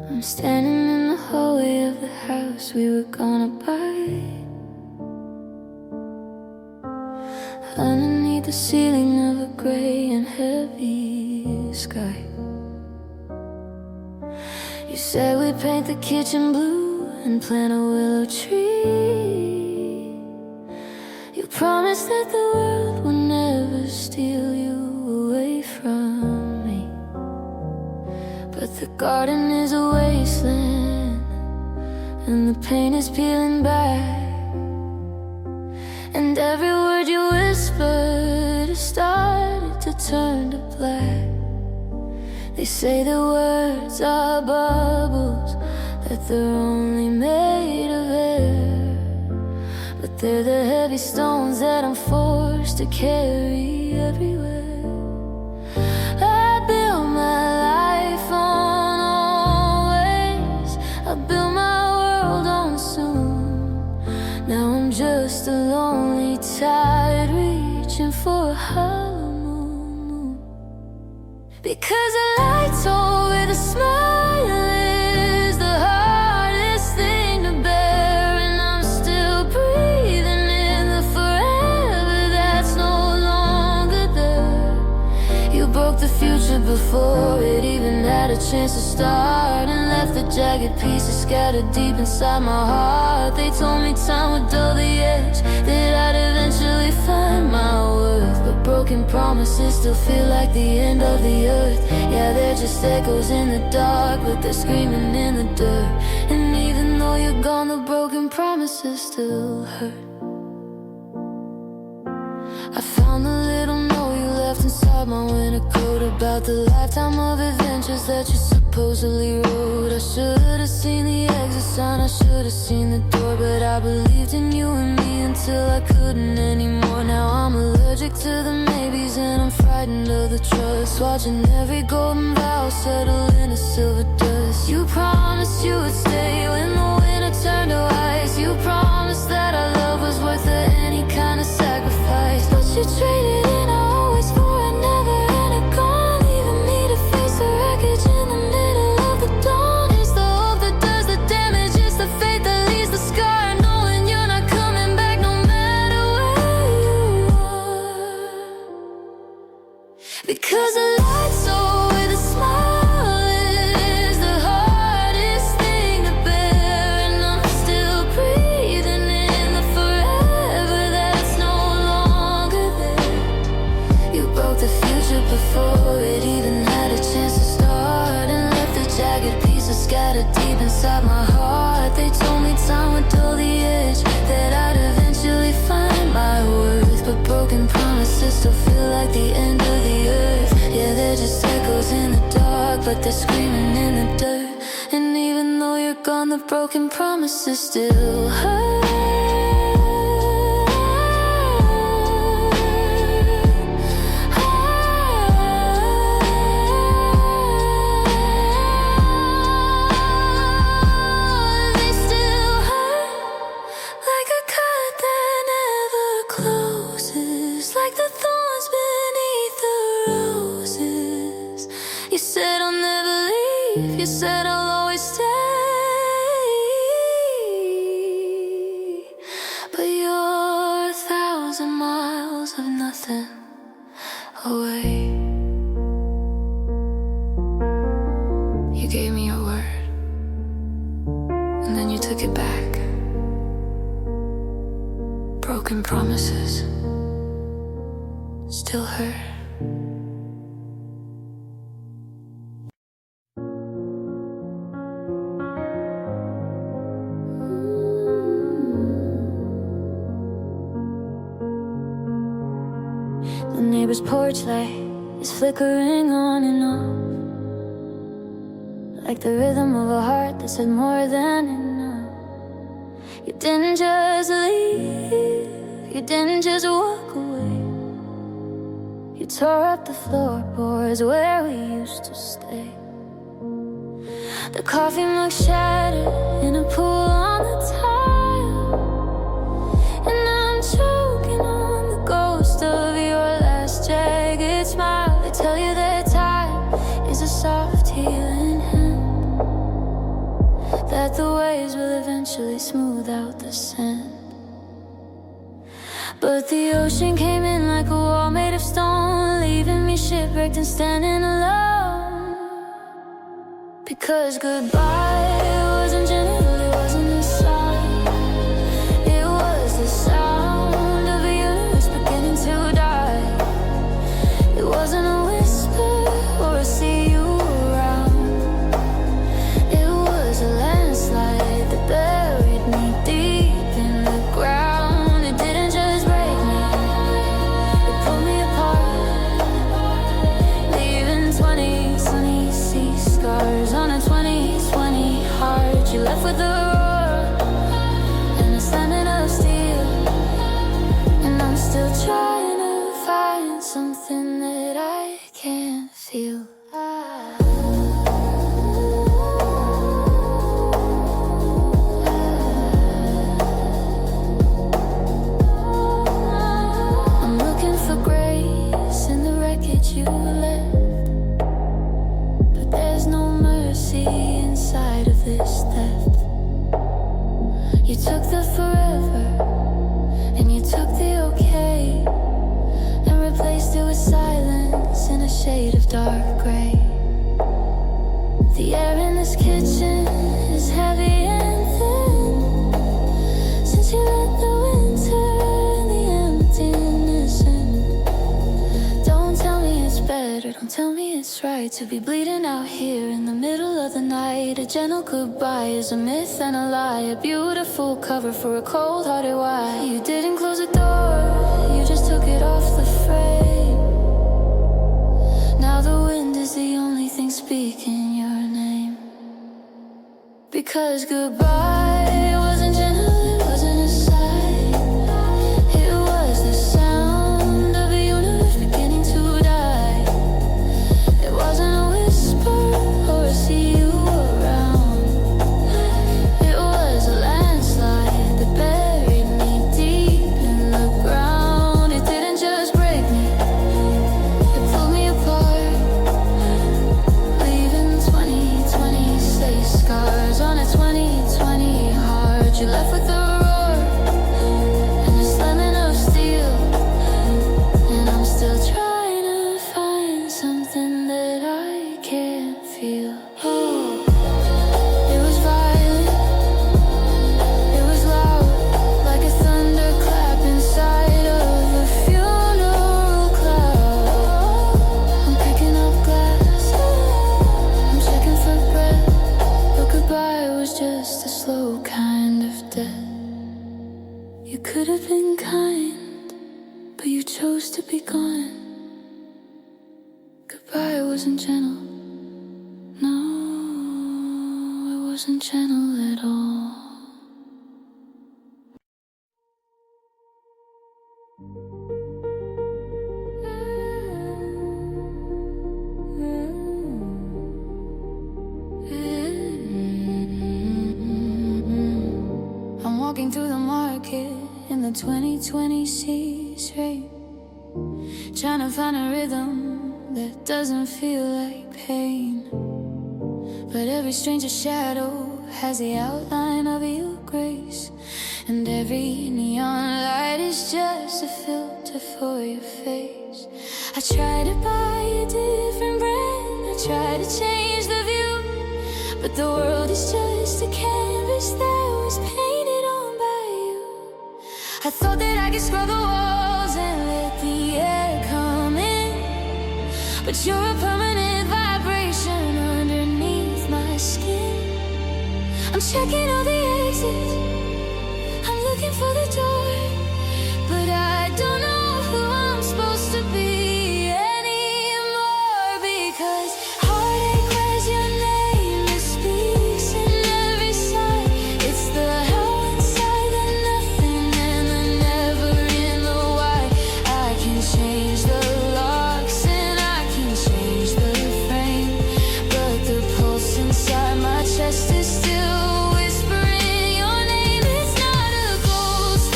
I'm standing in the hallway of the house we were gonna buy, underneath the ceiling of a gray and heavy sky. You said we'd paint the kitchen blue and plant a willow tree. You promised that the world would never steal you away from me, but the garden is a wasteland and the paint is peeling back, and every word you whispered has started to turn to black. They say the words are bubbles, that they're only made of air, but they're the heavy stones that I'm forced to carry everywhere. I built my life on always, I built my world on soon. Now I'm just a lonely tide reaching for a hollow moon. Because a light over the smile is the hardest thing to bear, and I'm still breathing in the forever that's no longer there. You broke the future before it even had a chance to start, and left the jagged pieces scattered deep inside my heart. They told me time would dull the edge, that I'd eventually find my worth, but broken promises still feel like the end of the earth. Yeah, they're just echoes in the dark, but they're screaming in the dirt. And even though you're gone, the broken promises still hurt. I found the little note you left inside my winter coat, about the lifetime of adventures that you supposedly wrote. I should have seen the exit sign, I should have seen the door, but I believed in you and me until I couldn't anymore. Now I'm allergic to the maybes and I'm frightened of the trust, watching every golden vow settle into silver dust. You promised you would stay when the winter turned to ice. You promised that our love was worth any kind of sacrifice, but you traded in our always for a never, and a gone, leaving me to face the wreckage in the middle of the dawn. It's the hope that does the damage, it's the fate that leaves the scar, knowing you're not coming back no matter where you are. Because the lights over the smile is the hardest thing to bear, and I'm still breathing in the forever that's no longer there. You broke the future before it even had a chance to start, and left the jagged pieces scattered deep inside my heart. They told me time would dull the edge, that I'd eventually find my worth, but broken promises still feel like the end of the earth. Yeah, they're just echoes in the dark, but they're screaming in the dirt. And even though you're gone, the broken promises still hurt. They still hurt, like a cut that never closes, like the thorns beneath the roses. You said I'll never leave, you said I'll always stay, but you're 1,000 miles of nothing away. You gave me your word, and then you took it back. Broken promises still hurt. The neighbor's porch light is flickering on and off, like the rhythm of a heart that said more than enough. You didn't just leave, you didn't just walk away. You tore up the floorboards where we used to stay. The coffee mug shattered in a pool on the tile, and I'm choking on the ghost of your last jagged smile. that the waves will eventually smooth out the sand. But the ocean came in like a wall made of stone, leaving me shipwrecked and standing alone. Because goodbye wasn't gentle, it wasn't a sigh. It was the sound of a universe beginning to die. It wasn't a whisper or a see you around. It was a landslide that buried me deep in the ground. It didn't just break me, it pulled me apart, leaving 20 sea scars on a 2020 heart. You left with a roar and a slamming of steel, and I'm still trying to find something that I can't feel. I'm looking for grace in the wreckage you left, but there's no mercy inside of this theft. You took the forever and you took the okay, and replaced it with silence in a shade of dark gray. The air in this kitchen is heavy and thin, since you let the winter and the emptiness in. Don't tell me it's better, don't tell me it's right to be bleeding out here in the middle of the night. A gentle goodbye is a myth and a lie, a beautiful cover for a cold-hearted why. You didn't close the door, you just took it off the frame. Now the wind is the only thing speaking your name. Because goodbye wasn't gentle, it wasn't a sigh. It was the sound of a universe beginning to die. It wasn't a whisper or a see you around. It was a landslide that buried me deep in the ground. It didn't just break me, it pulled me apart, leaving 2020 scars on a 2020 heart. You left with a roar and a slamming of steel, and I'm still trying to find something that I can't feel. Oh, it was violent, it was loud, like a thunderclap inside of a funeral cloud. I'm picking up glass, I'm checking for breath, but goodbye was just a slow kind of death. You could have been kind, but you chose to be gone. Goodbye wasn't gentle, no, it wasn't gentle at all. I'm walking through the market in the 2020 seas rain, trying to find a rhythm that doesn't feel like pain. But every stranger shadow has the outline of your grace, and every neon light is just a filter for your face. I try to buy a different brand, I try to change the view, but the world is just a canvas that was painted on by you. I thought that I could scrub the walls and let the air come in, but you're a permanent vibration underneath my skin. I'm checking all the exits, I'm looking for the door, but I don't know who I'm supposed to be anymore. Because heartache wears your name, it speaks in every sign. It's the how inside the nothing and the never in the why. I can change the locks and I can change the frame, but the pulse inside my chest is still whispering your name. It's not a ghost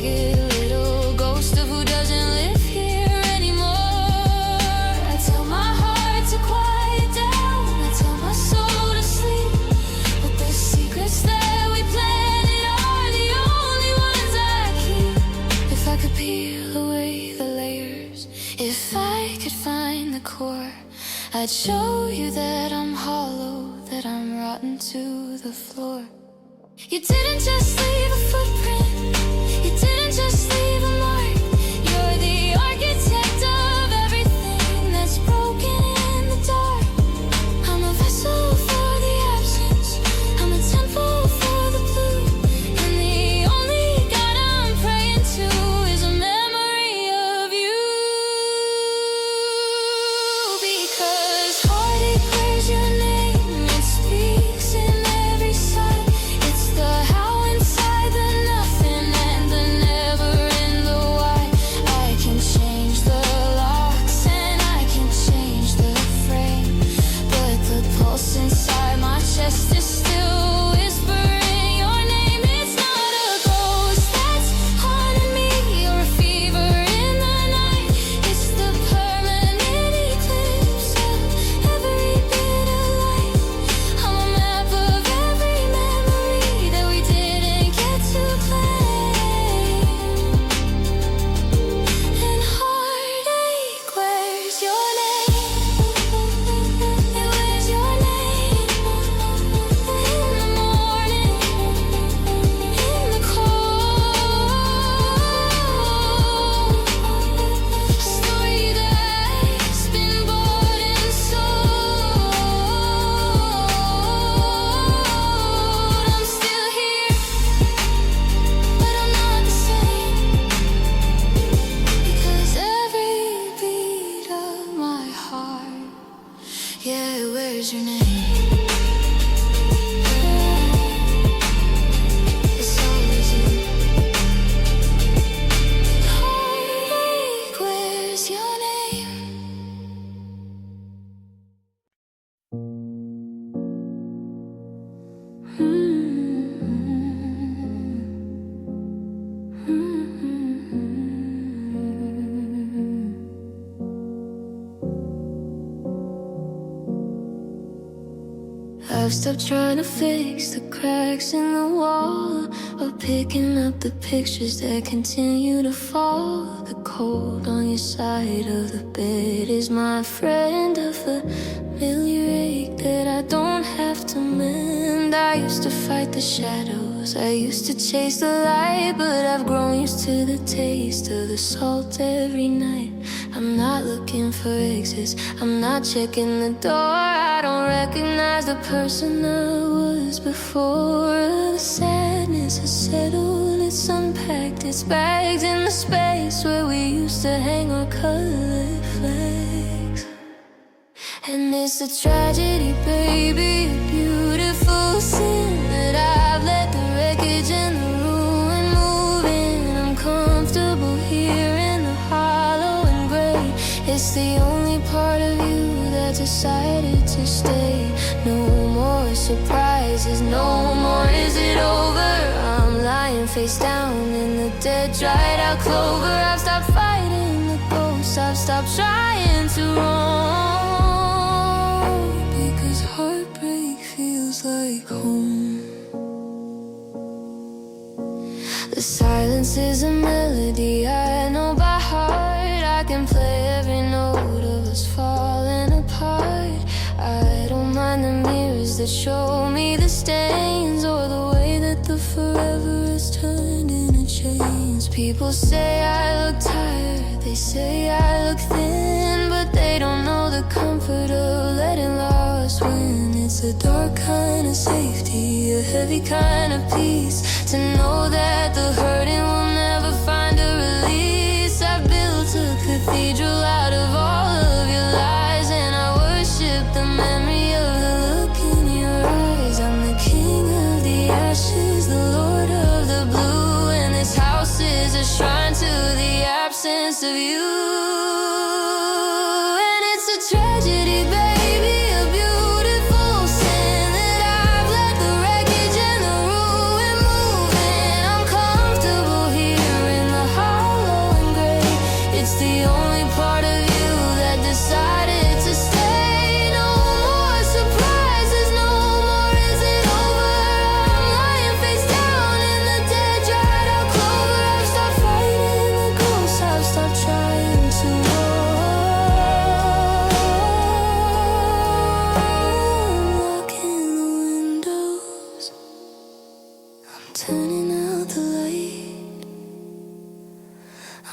ragged little ghost of who doesn't live here anymore. I tell my heart to quiet down, I tell my soul to sleep, but the secrets that we planted are the only ones I keep. If I could peel away the layers, if I could find the core, I'd show you that I'm hollow, that I'm rotten to the floor. You didn't just leave a footprint, you didn't just leave a mark. You're the architect of everything that's broken in the dark. I'm a vessel for the absence, I'm a temple for the blue, and the only God I'm praying to is a memory of you. Because heartache wears your name, it speaks in every sign. It's the how inside the nothing and the never in the why. I can change the locks and I can change the frame, but the pulse inside my chest is still whispering your name. It's not a ghost that's haunting me or a fever in the night. It's the permanent eclipse of every bit of light. I'm a map of every memory that we didn't get to claim. And heartache wears your name, it wears your name. In the morning, in the cold, a story that's been bought and sold. I'm still here, but I'm not the same, because every beat of my heart, yeah, it wears your name. It's always you. Heartache wears your name. I've stopped trying to fix the cracks in the wall, or picking up the pictures that continue to fall. The cold on your side of the bed is my friend, a familiar ache that I don't have to mend. I used to fight the shadows, I used to chase the light, but I've grown used to the taste of the salt every night. I'm not looking for exits, I'm not checking the door. I don't recognize the person I was before. The sadness has settled, it's unpacked, it's bagged in the space where we used to hang our colored flags. And it's a tragedy, baby, a beautiful sin, that I've let the wreckage and the ruin move in. I'm comfortable here in the hollow and gray. It's the only part of you that decided to stay. No more surprises, no more is it over. I'm lying face down in the dead, dried out clover. I've stopped fighting the ghosts, I've stopped trying to roam, because heartbreak feels like home. The silence is a melody I know by heart. I can play every note of us falling apart. I don't mind the mirrors that show me the stains, or the way that the forever has turned into chains. People say I look tired, they say I look thin, but they don't know the comfort of letting lost win. It's a dark kind of safety, a heavy kind of peace, to know that the hurting will never find a release. I've built a cathedral out of all of your lies, and I worship the memory of the look in your eyes. I'm the king of the ashes, the lord of the blue, and this house is a shrine to the absence of you. And it's a tragedy, baby, a beautiful sin, that I've let the wreckage and the ruin move in. I'm comfortable here in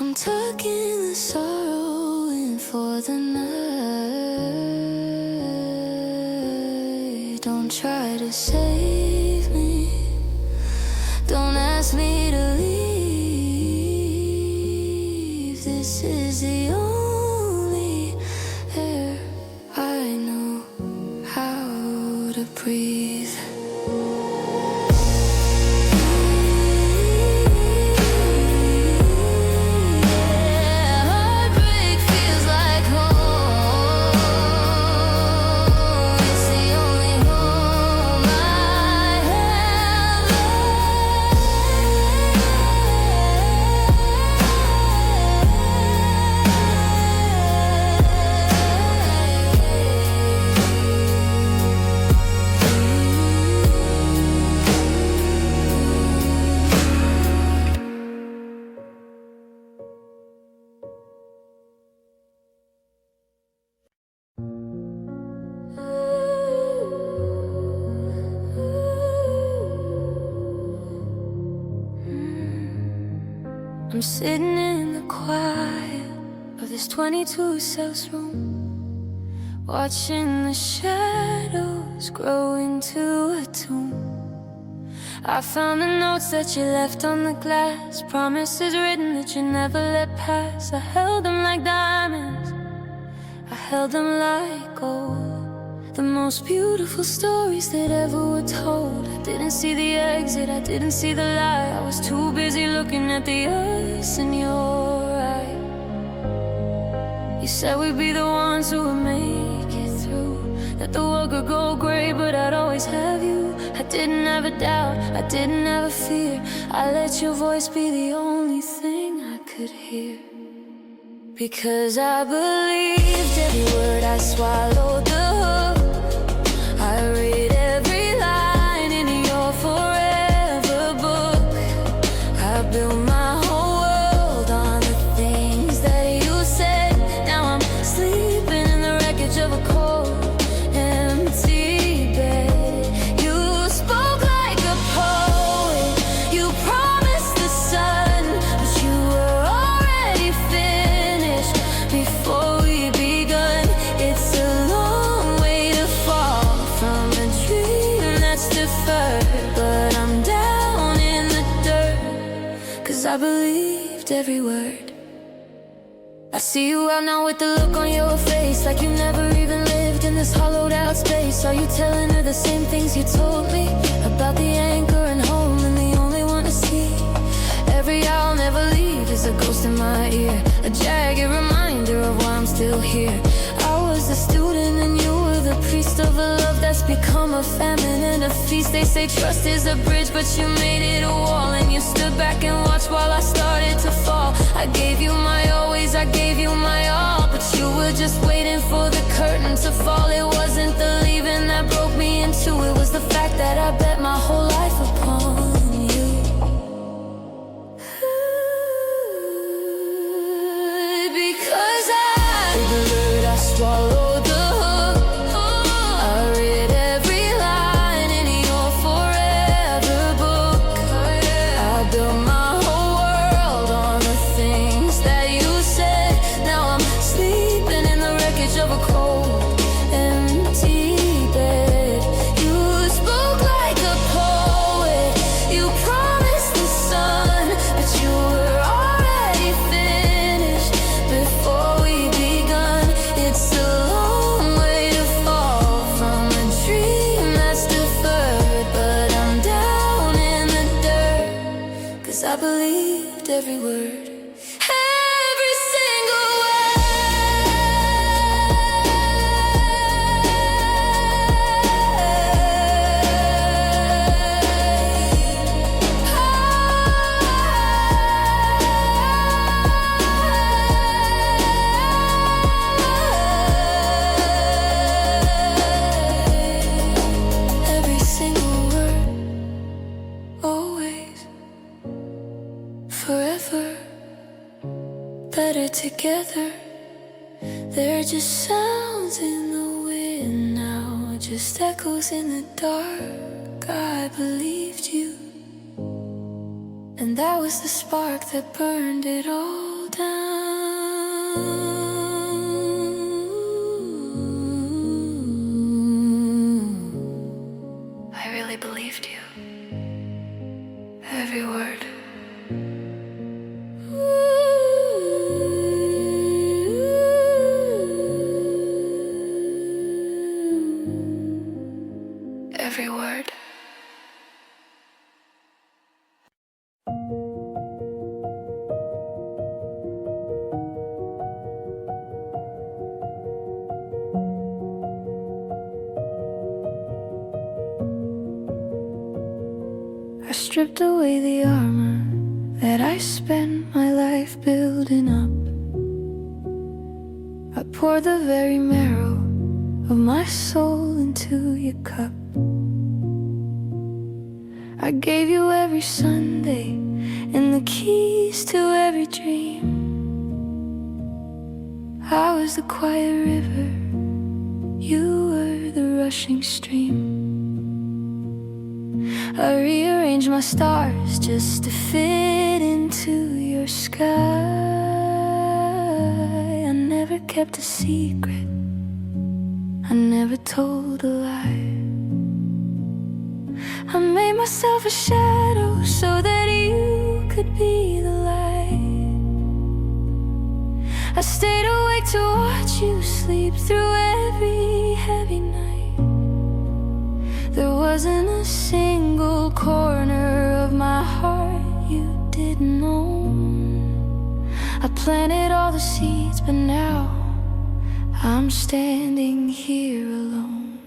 I'm tucking the sorrow in for the night. Don't try to save me, don't ask me to leave. This is the only air I know how to breathe. I'm sitting in the quiet of this 22-cells room, watching the shadows grow into a tomb. I found the notes that you left on the glass, promises written that you never let pass. I held them like diamonds, I held them like gold, the most beautiful stories that ever were told. I didn't see the exit, I didn't see the light. I was too busy looking at the us in your eye. You said we'd be the ones who would make it through, that the world could go gray, but I'd always have you. I didn't have a doubt, I didn't have a fear. I let your voice be the only thing I could hear. Because I believed every word, I swallowed the hook. I read every line in your forever book. I built my whole world on the things that you said. Now I'm sleeping in the wreckage of a cold, empty bed. You spoke like a poet, you promised the sun, but you were already finished before we begun. It's a long way to fall from a dream that's deferred, but I'm down in the dirt, 'cause I believed every word. I see you out now with the look on your face, like you never even lived in this hollowed out space. Are you telling her the same things you told me about the anchor and home and the only one to see? Every I'll never leave is a ghost in my ear, a jagged reminder of why I'm still here. I was a student and you were the priest of a love that's become a famine and a feast. They say trust is a bridge, but you made it a wall, and you stood back and watched while I started to fall. I gave you my always, I gave you my all, but you were just waiting for the curtain to fall. It wasn't the leaving that broke me in two, it was the fact that I bet my whole life upon you. Because I swallowed the hook. I read every line in your forever book. I built my whole world on the things that you said. Now I'm sleeping in the wreckage of a cold, empty bed. You spoke like a poet, you promised the sun, but you were already finished before we begun. It's a long way to fall from a dream that's deferred, but I'm down in the dirt, 'cause I believed every word, every single every single word, always, forever, better together. They're just sounds in the wind now, just echoes in the dark. I believed you, and that was the spark that burned it all down. I really believed you, every word. Every word. I stripped away the armor that I spent my life building up. I poured the very marrow of my soul into your cup. I gave you every Sunday and the keys to every dream. I was the quiet river, you were the rushing stream. I rearranged my stars just to fit into your sky. I never kept a secret, I never told a lie. I made myself a shadow so that you could be the light. I stayed awake to watch you sleep through every heavy night. There wasn't a single corner of my heart you didn't own. I planted all the seeds, but now I'm standing here alone.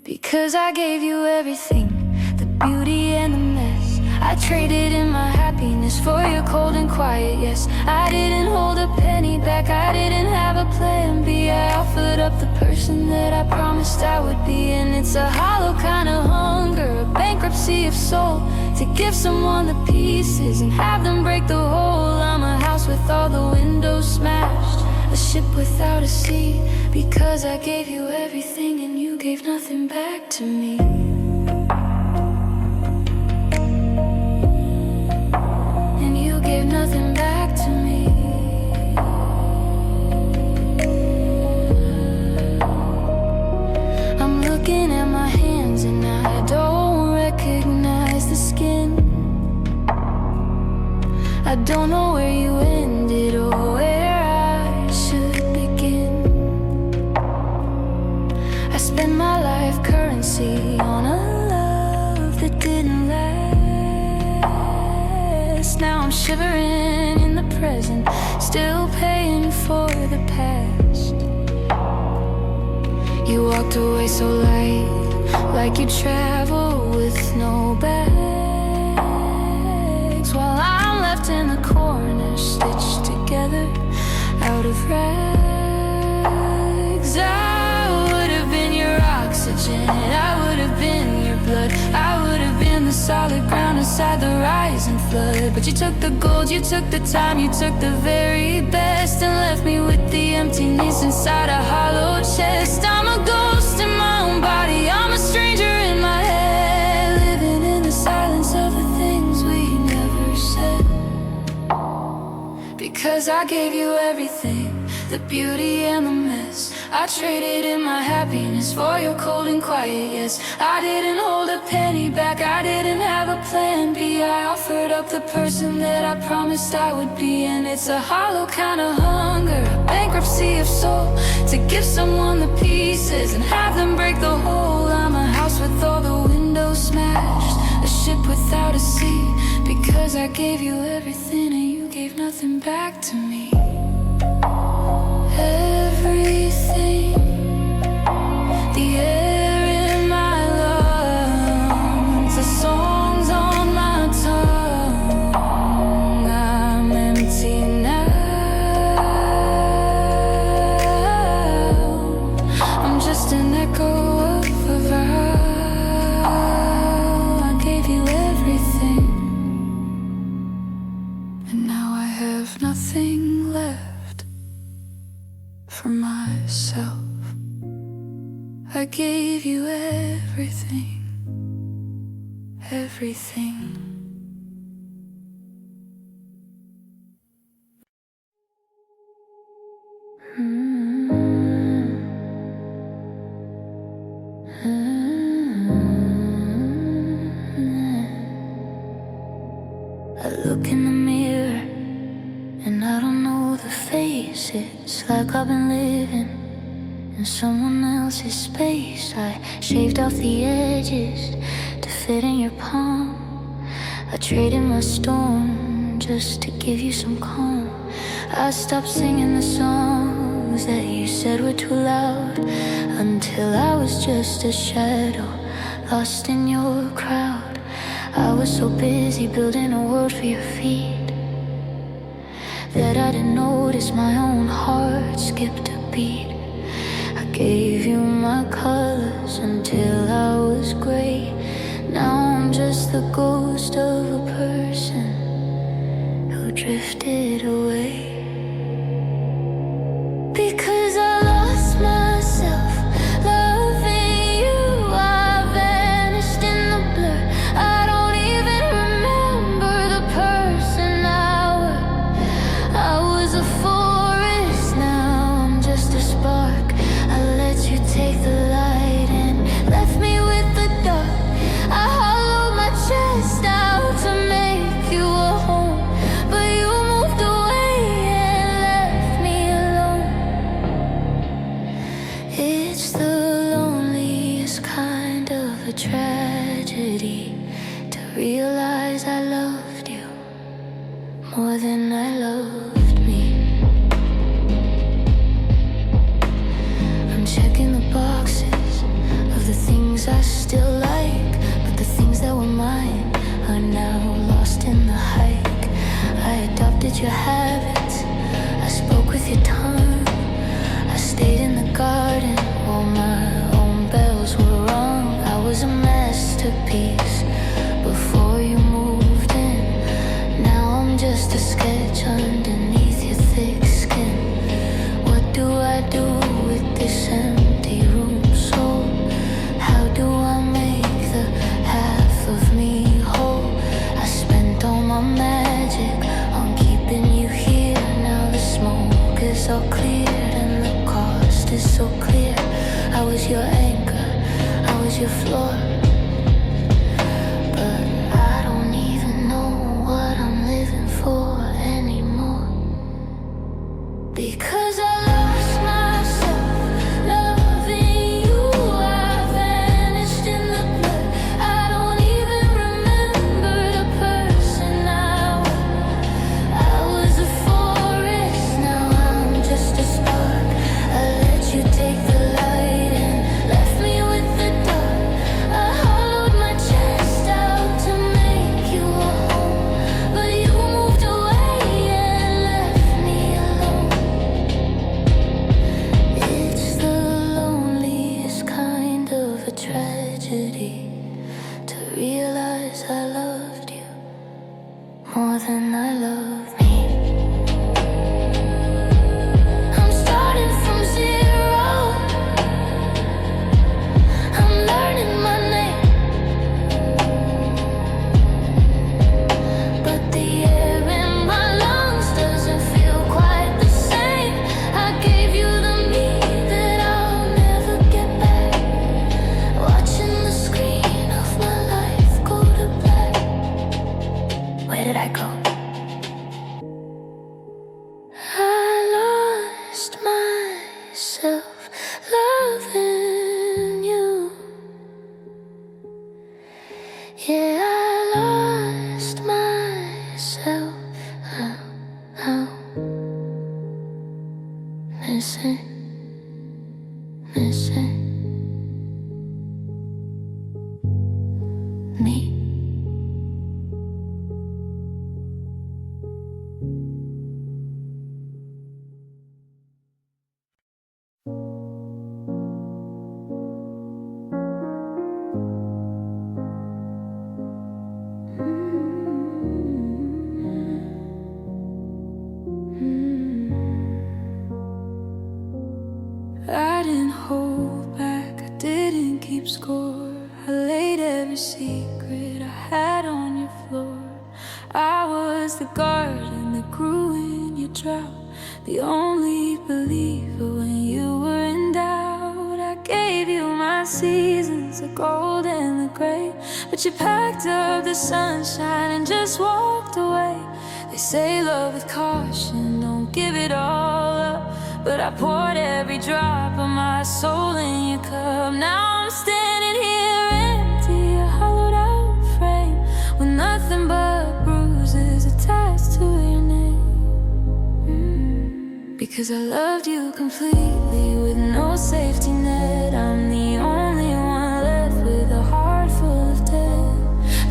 Because I gave you everything, the beauty and the mess. I traded in my happiness for your cold and quiet yes. I didn't hold a penny back, I didn't have a plan B. I offered up the person that I promised I would be. And it's a hollow kind of hunger, a bankruptcy of soul, to give someone the pieces and have them break the whole. I'm a house with all the windows smashed, a ship without a sea. Because I gave you everything and you gave nothing back to me. And you gave nothing back to me. I'm looking at my hands and I don't recognize the skin. I don't know where you ended or where I should begin. I spent my life currency on a love that didn't last. Now I'm shivering in the present, still paying for the past. You walked away so light, like you travel with no bags, while I'm left in the corner, stitched together out of rags. I would have been your oxygen, I would have been your blood, I would have been the solid ground inside the rising flood. But you took the gold, you took the time, you took the very best, and left me with the emptiness inside a hollow chest. I'm a ghost in my own body, I'm a stranger in my head, living in the silence of the things we never said. Because I gave you everything, the beauty and the mess. I traded in my happiness for your cold and quiet yes. I didn't hold a penny back, I didn't have a plan B. I offered up the person that I promised I would be. And it's a hollow kind of hunger, a bankruptcy of soul, to give someone the pieces and have them break the whole. I'm a house with all the windows smashed, a ship without a sea. Because I gave you everything and you gave nothing back to me. Everything, the air in my lungs, the songs on my tongue. I'm empty now, I'm just an echo of a vow. I gave you everything, and now I have nothing left for myself. I gave you everything, everything. I look in the mirror and I don't know the face. It's like I've been living in someone else's space. I shaved off the edges to fit in your palm. I traded my storm just to give you some calm. I stopped singing the songs that you said were too loud, until I was just a shadow lost in your crowd. I was so busy building a world for your feet that I didn't notice my own heart skipped a beat. I gave you my colors until I was gray. Now I'm just the ghost of a person who drifted away. Because I lost myself loving you, I vanished in the blur. I don't even remember the person I was. I was a forest, now I'm just a spark. I let you take the light and left me with the dark. I hollowed my chest out to make you a home, but you moved away and left me alone. It's the loneliest kind of a tragedy to realize I loved you more than I loved me. I'm checking the boxes of the things I still like, but the things that were mine are now lost in the hike. I adopted your habits, I spoke with your tongue. I stayed in the garden while my own bells were rung. I was a masterpiece before you moved in. Now I'm just a sketch underneath your thick skin. What do I do with this empty room soul? How do I make the half of me whole? I spent all my magic on keeping you here. Now the smoke is all cleared and the cost is so clear. I was your anchor, I was your floor, but I don't even know what I'm living for anymore. Because I lost myself loving you, I vanished in the blood. I don't even remember the person I was. I was a forest, now I'm just a spark. I let you take the light and left me with the dark. I hollowed my chest out to make you a home, but you moved away and left me alone. It's the loneliest kind of a tragedy to realize I loved you more than I love me. I'm starting from zero, I'm learning my name, but the air in my lungs doesn't feel quite the same. I gave you the me that I'll never get back. Watching the screen of my life go to black. Where did I go? I lost myself loving you. Yeah, I lost myself. Oh, missing me. I didn't hold back, I didn't keep score. I laid every secret I had on your floor. I was the garden that grew in your drought, the only believer believer when you were in doubt. I gave you my seasons, the gold and the gray, but you packed up the sunshine and just walked away. They say love with caution, don't give it all up, but I poured every drop of my soul in your cup. Now I'm standing here empty, a hollowed out frame, with nothing but bruises attached to your name. Because I loved you completely with no safety net. I'm the only one left with a heart full of debt.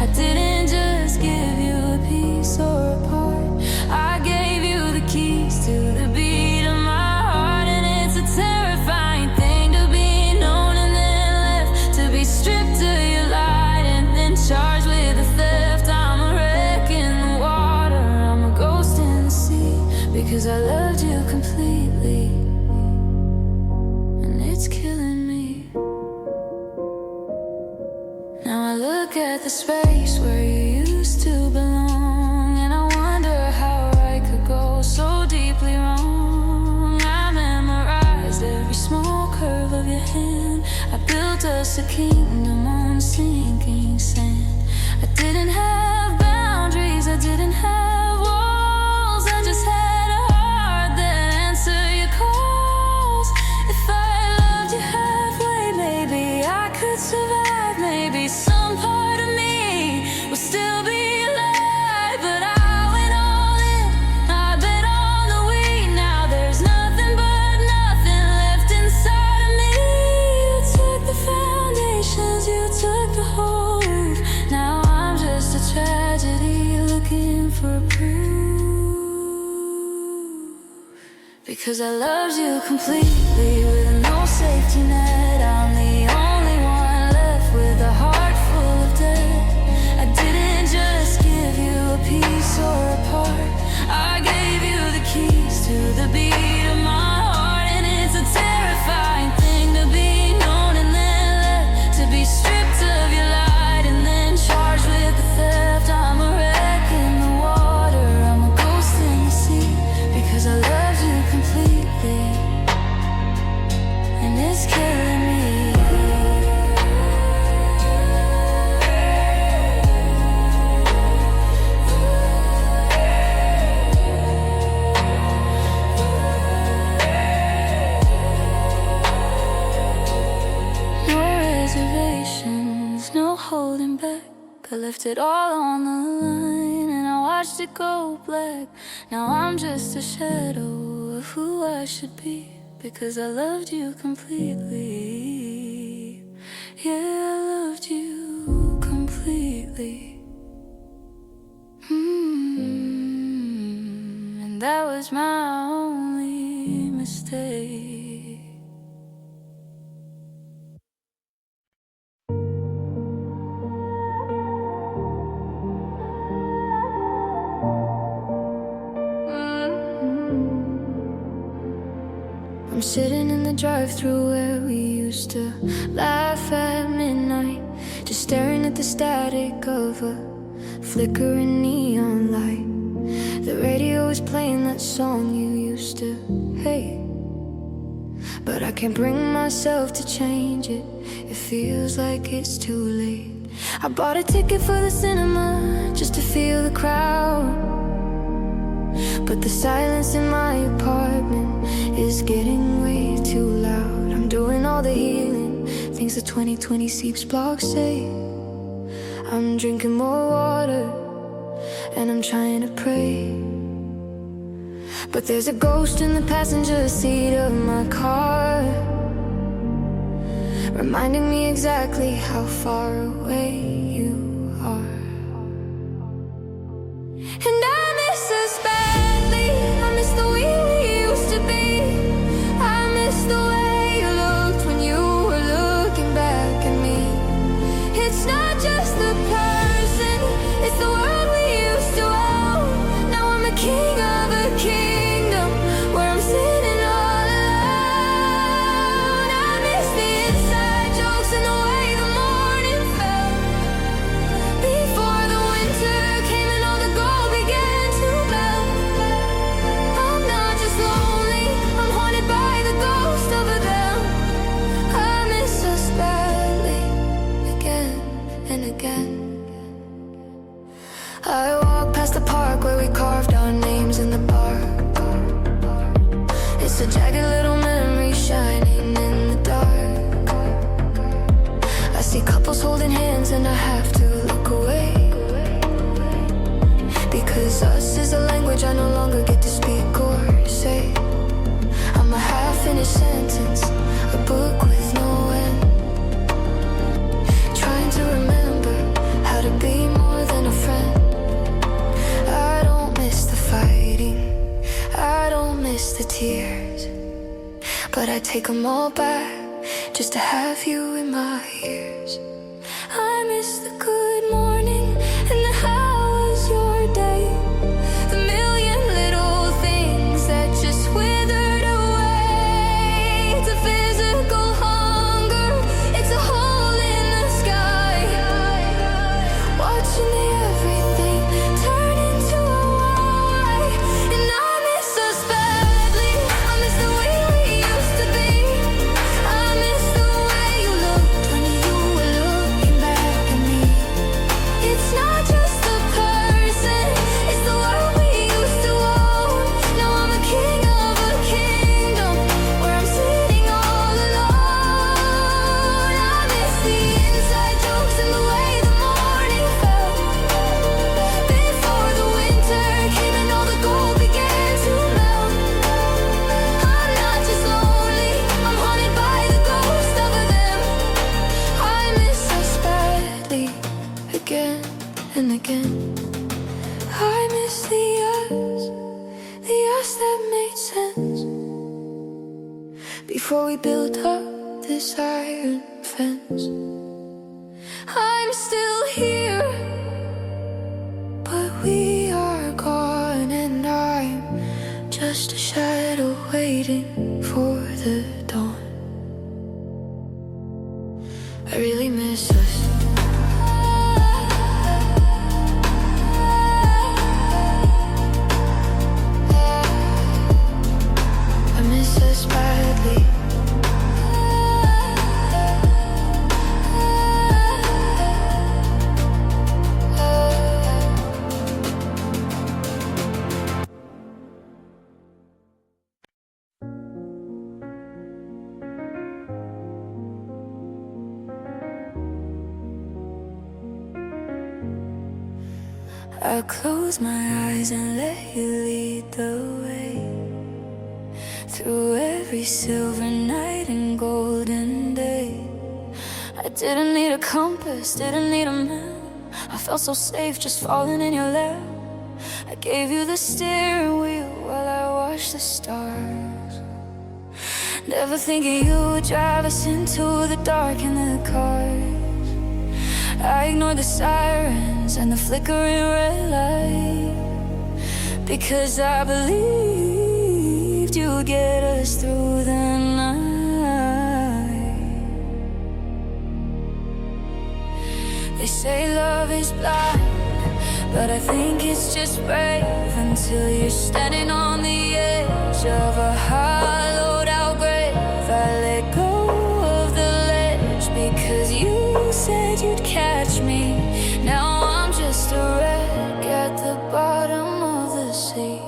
I didn't just give you a piece or a part, I gave you the keys to the beat of my heart. And it's a terrifying thing to be known and then left to be stripped of your light and then charged with the theft. I'm a wreck in the water, I'm a ghost in the sea, because I loved you completely, and it's killing me. Now I look at the space where you used to belong, and I wonder how I could go so deeply wrong. I memorized every small curve of your hand, I built us a kingdom on sinking sand. I didn't have boundaries, I didn't have walls, I just had a heart that answered your calls. If I loved you halfway, maybe I could survive, maybe some part of me would still be alive. But I went all in, I bet on the wheat. Now there's nothing but nothing left inside of me. You took the foundations, you took the whole roof. Now I'm just a tragedy looking for proof. Because I loved you completely with no safety net. I'm the only one left with a heart full of debt. I didn't just give you a piece or a part, I gave you the keys to the beat of my heart. And it's a terrifying thing to be known and then left to be stripped of your light and then charged with the theft. I'm a wreck in the water, I'm a ghost in the sea, because I loved you completely, and it's killing me. No reservations, no holding back, I left it all on the line and I watched it go black. Now I'm just a shadow of who I should be, because I loved you completely. Yeah, I loved you completely. And that was my only mistake. I'm sitting in the drive-thru where we used to laugh at midnight, just staring at the static of a flickering neon light. The radio is playing that song you used to hate, but I can't bring myself to change it. It feels like it's too late. I bought a ticket for the cinema just to feel the crowd, but the silence in my apartment is getting way too loud. I'm doing all the healing, things the 2020 Seeps blog say. I'm drinking more water and I'm trying to pray, but there's a ghost in the passenger seat of my car, reminding me exactly how far away you are. And I miss us badly, I miss the way we used to be. I miss the way you looked when you were looking back at me. It's not just the person, it's the world we used to own. Now I'm a king of a kingdom where I'm sitting all alone. I miss the inside jokes and the way the morning felt. sentence, a book with no end. Trying to remember how to be more than a friend. I don't miss the fighting, I don't miss the tears, but I take them all back just to have you in my ears. I miss the good morning and the how was your day, the million little things that just withered away. The physical hunger, it's a hole in the sky, watching the everything turn into a why. And I miss us badly, I miss the way we used to be. I miss the way you looked when you were looking back at me. It's not just the person, it's the world we used to own. Now I'm a king of a kingdom where I'm sitting all alone. I miss the inside jokes and the way the morning felt before the winter came and all the gold began to melt. I'm not just lonely, I'm haunted by the ghost of them. I miss us badly, again and again. I miss the us that made sense before we built up this iron fence. I'm still here, but we are gone, and I'm just a shadow waiting for the dawn. I really miss us. I miss us badly. I close my eyes and let you lead the way through every silver night and golden day. I didn't need a compass, didn't need a map. I felt so safe just falling in your lap. I gave you the steering wheel while I watched the stars, never thinking you would drive us into the dark in the cars. I ignored the sirens and the flickering red light because I believed you would get us through the night. They say love is blind, but I think it's just brave until you're standing on the edge of a hollowed out grave. I let go of the ledge because you said you'd catch me. Now I'm just a wreck at the bottom of the sea.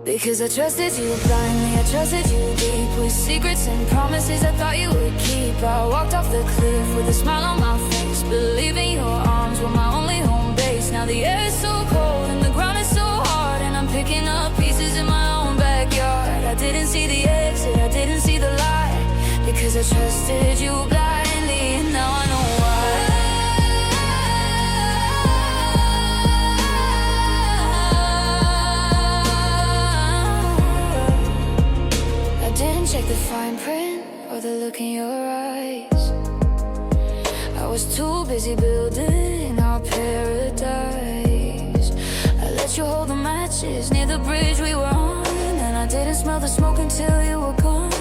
Because I trusted you blindly, I trusted you deep, with secrets and promises I thought you would keep. I walked off the cliff with a smile on my face, believing your arms were my only home base. Now the air is so cold and the ground is so hard, and I'm picking up pieces in my own backyard. I didn't see the exit, I didn't see the light, because I trusted you blindly, and now I know why. I didn't check the fine print or the look in your eyes. I was too busy building our paradise. I let you hold the matches near the bridge we were on, and I didn't smell the smoke until you were gone.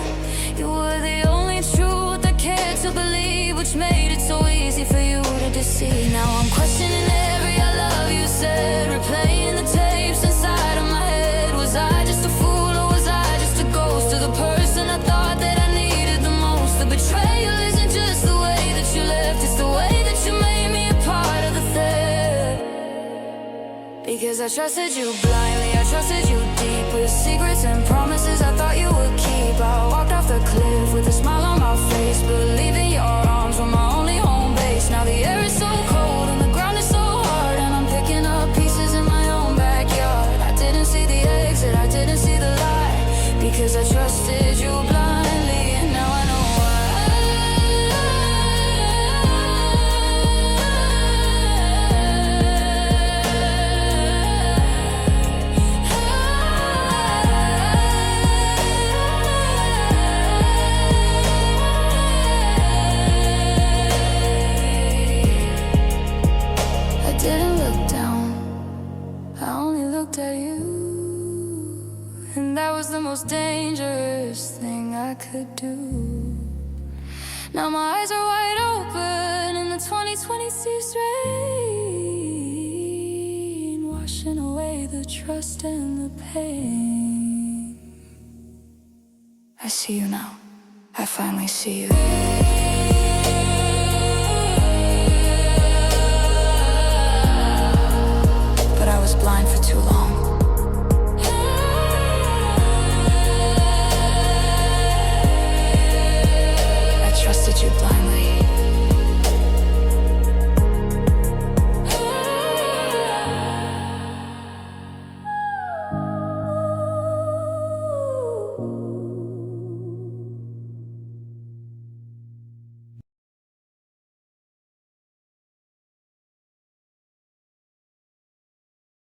You were the only truth I cared to believe, which made it so easy for you to deceive. Now I'm questioning every I love you said, replaying the tapes inside of my head. Was I just a fool, or was I just a ghost of the person I thought that I needed the most? The betrayal isn't just the way that you left, it's the way that you made me a part of the theft. Because I trusted you blindly, I trusted you deep, with secrets and promises I thought you would keep. I walked off the cliff with a smile on my face, believing your arms were my only home base. Now the air is so cold and the ground is so hard, and I'm picking up pieces in my own backyard. I didn't see the exit, I didn't see the light, because I trusted you at you, and that was the most dangerous thing I could do. Now my eyes are wide open in the 2020 seas rain, washing away the trust and the pain. I see you now, I finally see you.